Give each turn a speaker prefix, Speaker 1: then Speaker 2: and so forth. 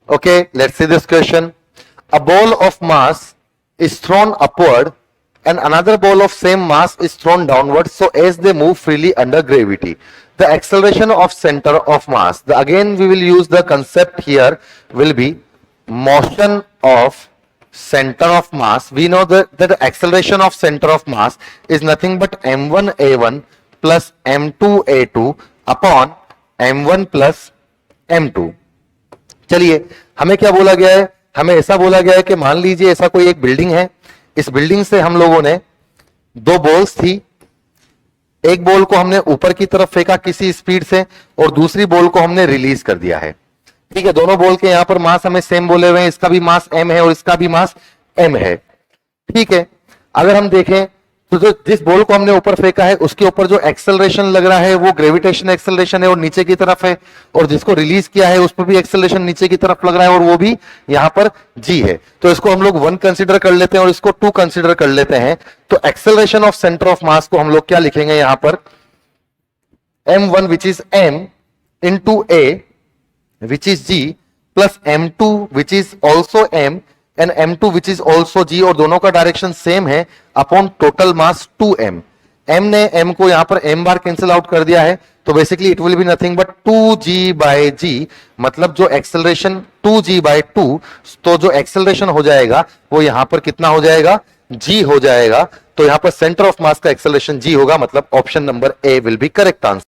Speaker 1: Okay, let's see this question. A ball of mass is thrown upward and another ball of same mass is thrown downward, so as they move freely under gravity. The acceleration of center of mass. Again, we will use the concept here will be motion of center of mass. We know that the acceleration of center of mass is nothing but m1a1 plus m2a2 upon m1 plus m2. चलिए, हमें क्या बोला गया है? हमें ऐसा बोला गया है कि मान लीजिए ऐसा कोई एक बिल्डिंग है, इस बिल्डिंग से हम लोगों ने दो बॉल्स थी, एक बॉल को हमने ऊपर की तरफ फेंका किसी स्पीड से और दूसरी बॉल को हमने रिलीज कर दिया है। ठीक है, दोनों बॉल के यहां पर मास हमें सेम बोले हुए हैं, इसका भी मास m है और इसका भी मास m है। ठीक है, अगर हम देखें तो जो जिस बॉल को हमने ऊपर फेंका है उसके ऊपर जो एक्सेलरेशन लग रहा है वो ग्रेविटेशन एक्सेलरेशन है और नीचे की तरफ है, और जिसको रिलीज किया है उस पर भी एक्सेलरेशन नीचे की तरफ लग रहा है और वो भी यहां पर g है। तो इसको हम लोग 1 कंसीडर कर लेते हैं और इसको 2 कंसीडर कर लेते हैं। तो acceleration of centre of mass को हम लोग क्या लिखेंगे यहां पर, m1 which is m into a which is g plus m2 which is also m and m2 which is also g, और दोनों का डायरेक्शन सेम है, upon total mass 2m। m ने m को यहां पर m बार कैंसिल आउट कर दिया है, तो basically it will be nothing but 2g by g, मतलब जो एक्सेलरेशन 2g बाय 2, तो जो एक्सेलरेशन हो जाएगा वो यहां पर कितना हो जाएगा, g हो जाएगा। तो यहां पर सेंटर ऑफ मास का एक्सेलरेशन g होगा, मतलब option number A will be correct answer.